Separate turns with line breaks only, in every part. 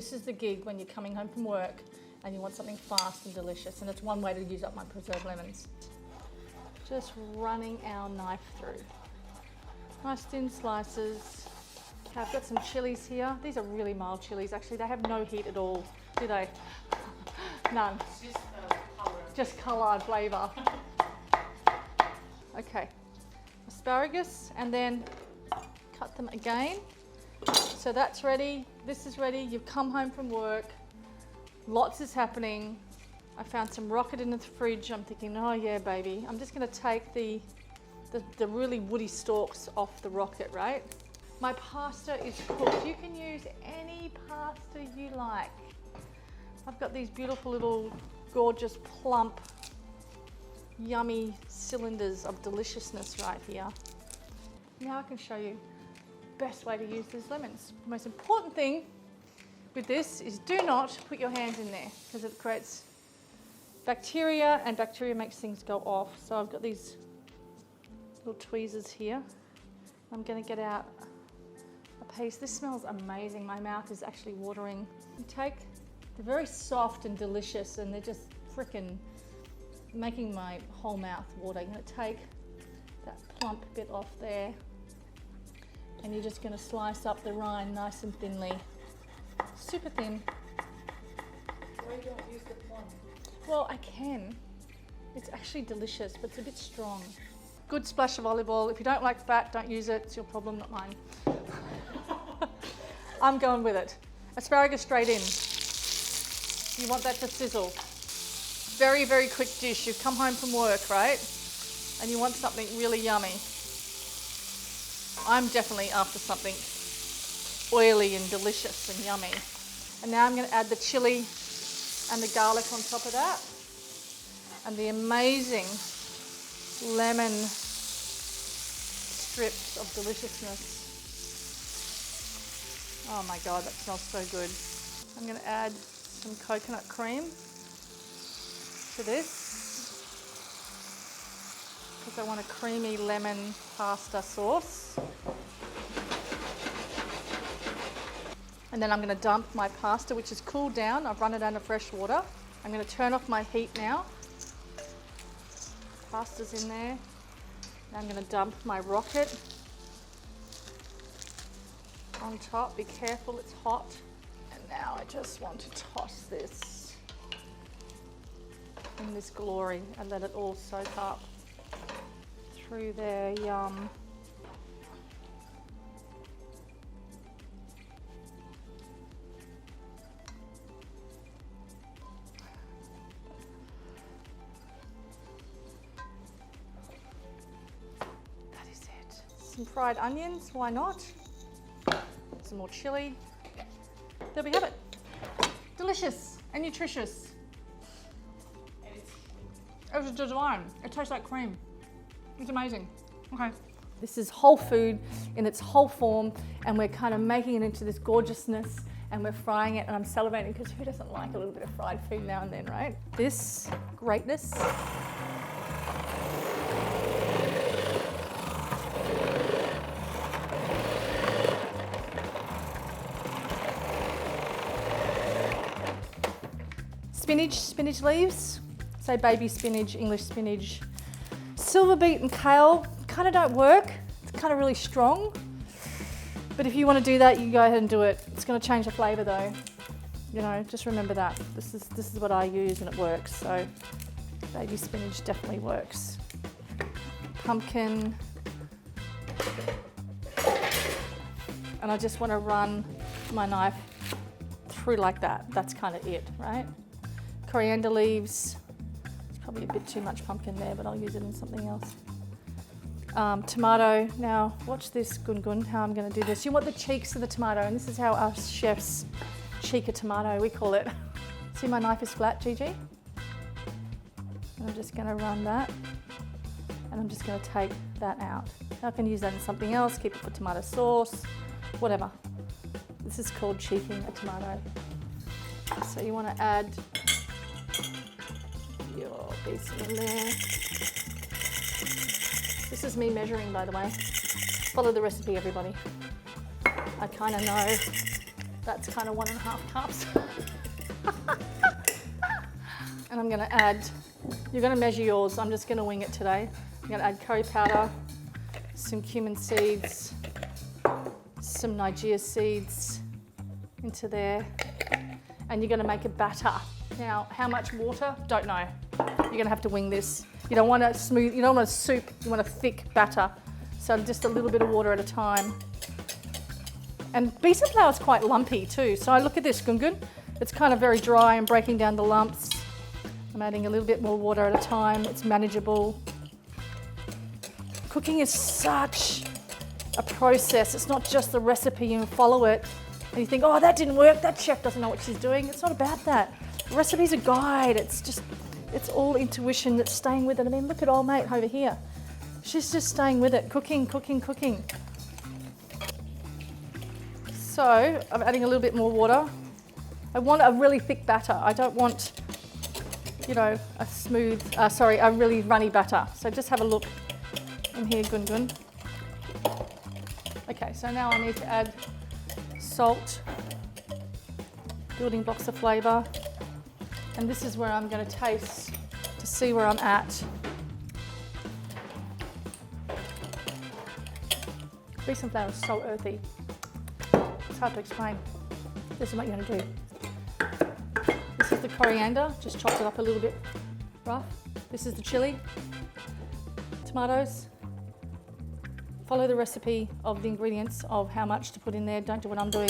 This is the gig when you're coming home from work and you want something fast and delicious, and it's one way to use up my preserved lemons. Just running our knife through. Nice thin slices. Okay, I've got some chilies here. These are really mild chilies, actually. They have no heat at all, do they? None. Just colour and flavour. Okay, asparagus, and then cut them again. So that's ready, this is ready. You've come home from work, lots is happening. I found some rocket in the fridge. I'm thinking, oh yeah, baby. I'm just gonna take the really woody stalks off the rocket, right? My pasta is cooked. You can use any pasta you like. I've got these beautiful little gorgeous plump yummy cylinders of deliciousness right here. Now I can show you the best way to use these lemons. The most important thing with this is do not put your hands in there because it creates bacteria, and bacteria makes things go off. So I've got these little tweezers here. I'm going to get out a piece. This smells amazing. My mouth is actually watering. They're very soft and delicious, and they're just freaking making my whole mouth water. I'm going to take that plump bit off there, and you're just going to slice up the rind nice and thinly. Super thin.
Why you don't use the plum?
Well, I can. It's actually delicious, but it's a bit strong. Good splash of olive oil. If you don't like fat, don't use it. It's your problem, not mine. I'm going with it. Asparagus straight in. You want that to sizzle. Very, very quick dish. You've come home from work, right? And you want something really yummy. I'm definitely after something oily and delicious and yummy. And now I'm going to add the chili and the garlic on top of that. And the amazing lemon strips of deliciousness. Oh my God, that smells so good. I'm going to add some coconut cream to this because I want a creamy lemon pasta sauce. And then I'm going to dump my pasta, which is cooled down. I've run it under fresh water. I'm going to turn off my heat now. Pasta's in there. Now I'm going to dump my rocket on top. Be careful, it's hot. And now I just want to toss this in this glory and let it all soak up through there. Yum. Some fried onions, why not? Some more chili. There we have it. Delicious and nutritious. It was divine. It tastes like cream. It's amazing. Okay. This is whole food in its whole form, and we're kind of making it into this gorgeousness, and we're frying it, and I'm salivating because who doesn't like a little bit of fried food now and then, right? This greatness. Spinach leaves, say baby spinach, English spinach. Silver beet and kale kind of don't work. It's kind of really strong. But if you want to do that, you go ahead and do it. It's going to change the flavour though. You know, just remember that. This is what I use and it works. So baby spinach definitely works. Pumpkin. And I just want to run my knife through like that. That's kind of it, right? Coriander leaves. It's probably a bit too much pumpkin there, but I'll use it in something else. Tomato. Now, watch this, Gun, how I'm going to do this. You want the cheeks of the tomato, and this is how us chefs cheek a tomato, we call it. See, my knife is flat, Gigi? And I'm just going to run that, and I'm just going to take that out. I can use that in something else, keep it for tomato sauce, whatever. This is called cheeking a tomato. So you want to add your piece in there. This is me measuring, by the way. Follow the recipe, everybody. I kind of know That's kind of 1.5 cups. And I'm gonna add, you're gonna measure yours, I'm just gonna wing it today. I'm gonna add curry powder, some cumin seeds, some Nigeria seeds into there, and you're gonna make a batter. Now, how much water? Don't know. You're gonna have to wing this. You don't want a smooth, you don't want a soup, you want a thick batter. So just a little bit of water at a time. And besan flour is quite lumpy too. So I look at this, Gungun. It's kind of very dry and breaking down the lumps. I'm adding a little bit more water at a time. It's manageable. Cooking is such a process. It's not just the recipe, you follow it and you think, oh, that didn't work. That chef doesn't know what she's doing. It's not about that. The recipe's a guide. It's all intuition that's staying with it. I mean, look at old mate over here. She's just staying with it, cooking, cooking, cooking. So I'm adding a little bit more water. I want a really thick batter. I don't want, you know, a really runny batter. So just have a look in here, Gungun. Okay, so now I need to add salt, building blocks of flavour. And this is where I'm going to taste to see where I'm at. Besan flour is so earthy. It's hard to explain. This is what you're going to do. This is the coriander, just chopped it up a little bit rough. This is the chili, tomatoes. Follow the recipe of the ingredients of how much to put in there. Don't do what I'm doing.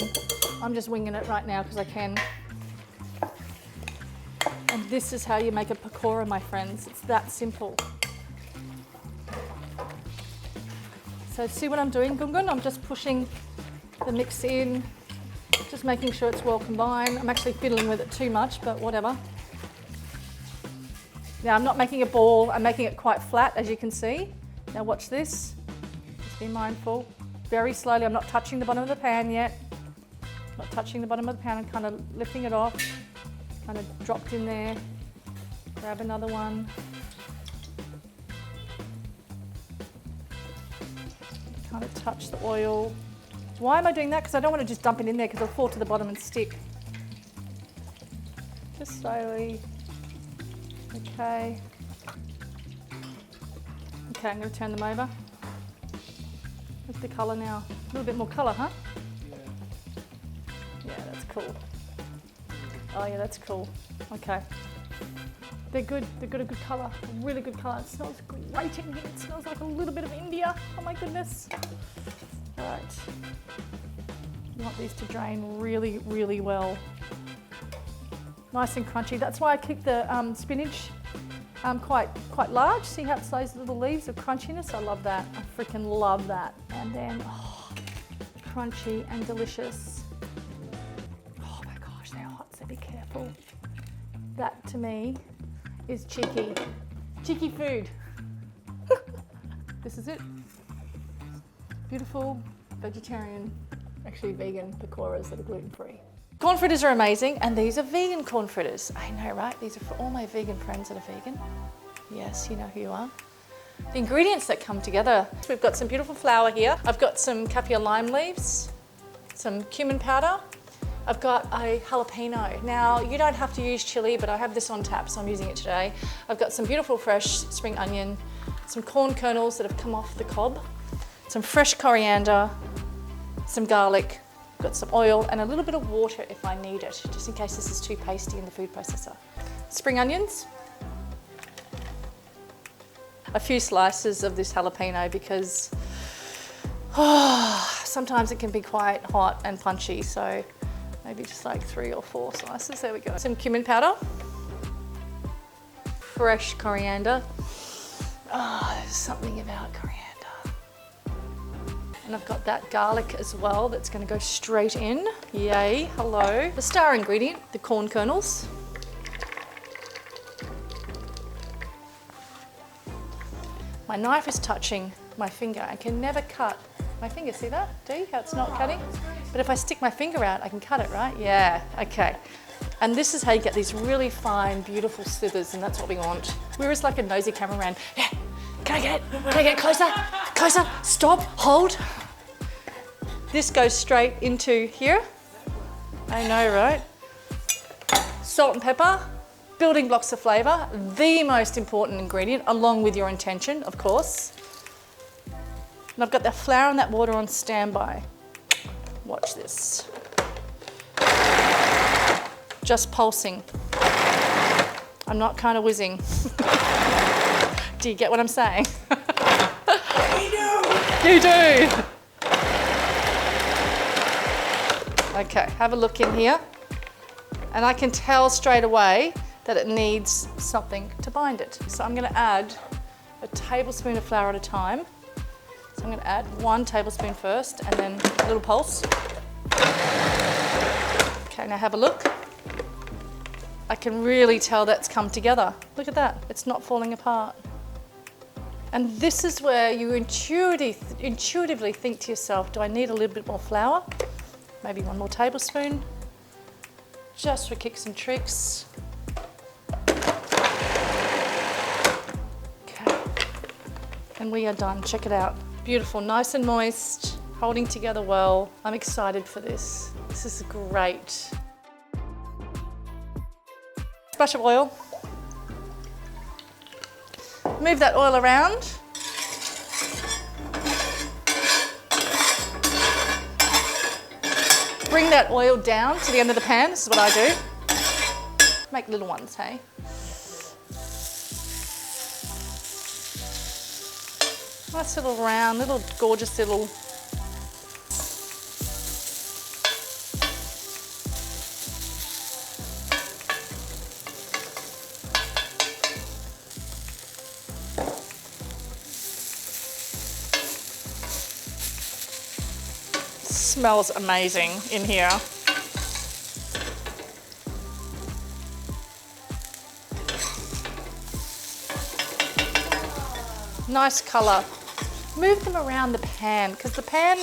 I'm just winging it right now because I can. And this is how you make a pakora, my friends. It's that simple. So see what I'm doing, Gungun? I'm just pushing the mix in, just making sure it's well combined. I'm actually fiddling with it too much, but whatever. Now I'm not making a ball, I'm making it quite flat, as you can see. Now watch this, just be mindful. Very slowly, I'm not touching the bottom of the pan yet. Not touching the bottom of the pan, I'm kind of lifting it off. Kind of dropped in there. Grab another one. Kind of touch the oil. Why am I doing that? Because I don't want to just dump it in there because it'll fall to the bottom and stick. Just slowly. Okay. Okay, I'm going to turn them over. Look at the colour now. A little bit more colour, huh? Yeah, that's cool. Oh yeah, that's cool. Okay. They're good. They've got a good colour. A really good colour. It smells great in here. It smells like a little bit of India. Oh my goodness. All right. You want these to drain really, really well. Nice and crunchy. That's why I keep the spinach quite large. See how it's those little leaves of crunchiness? I love that. I freaking love that. And then, crunchy and delicious. Oh my gosh, they're hot, so be careful. That to me is cheeky. Cheeky food. This is it. Beautiful vegetarian, actually vegan pakoras that are gluten-free. Corn fritters are amazing, and these are vegan corn fritters. I know, right? These are for all my vegan friends that are vegan. Yes, you know who you are. The ingredients that come together. We've got some beautiful flour here. I've got some kaffir lime leaves, some cumin powder. I've got a jalapeno. Now, you don't have to use chili, but I have this on tap, so I'm using it today. I've got some beautiful fresh spring onion, some corn kernels that have come off the cob, some fresh coriander, some garlic, got some oil and a little bit of water if I need it, just in case this is too pasty in the food processor. Spring onions, a few slices of this jalapeno because sometimes it can be quite hot and punchy, so maybe just like 3 or 4 slices. There we go. Some cumin powder, fresh coriander. There's something about coriander. And I've got that garlic as well that's going to go straight in. Yay, hello. The star ingredient, the corn kernels. My knife is touching my finger. I can never cut my finger. See that? Do you? How it's not cutting? But if I stick my finger out, I can cut it, right? Yeah, okay. And this is how you get these really fine, beautiful slithers, and that's what we want. We're just like a nosy cameraman. Yeah, can I get it? Can I get closer? Closer, stop, hold. This goes straight into here. I know, right? Salt and pepper, building blocks of flavour, the most important ingredient, along with your intention, of course. And I've got that flour and that water on standby. Watch this. Just pulsing. I'm not kind of whizzing. Do you get what I'm saying?
We do!
You do! Okay, have a look in here. And I can tell straight away that it needs something to bind it. So I'm going to add a tablespoon of flour at a time. So I'm going to add 1 tablespoon first and then a little pulse. Okay, now have a look. I can really tell that's come together. Look at that, it's not falling apart. And this is where you intuitively think to yourself, do I need a little bit more flour? Maybe 1 more tablespoon, just for kicks and tricks. Okay, and we are done, check it out. Beautiful, nice and moist, holding together well. I'm excited for this. This is great. Splash of oil. Move that oil around. Bring that oil down to the end of the pan. This is what I do. Make little ones, hey? Nice little round, little gorgeous little. Smells amazing in here. Nice colour. Move them around the pan because the pan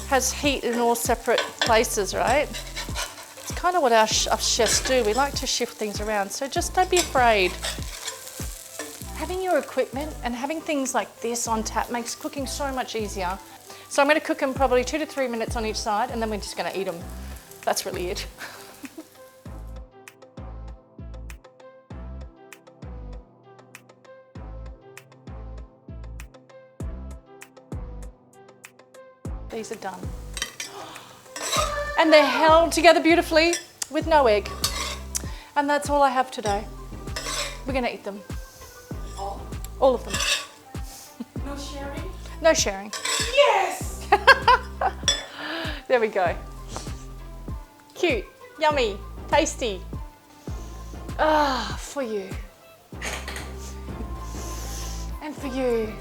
has heat in all separate places, right? It's kind of what our chefs do. We like to shift things around, so just don't be afraid. Having your equipment and having things like this on tap makes cooking so much easier. So I'm going to cook them probably 2 to 3 minutes on each side and then we're just going to eat them. That's really it. These are done. And they're held together beautifully with no egg. And that's all I have today. We're going to eat them. All of them.
No sharing?
No sharing.
Yes!
There we go. Cute, yummy, tasty. Ah, for you. And for you.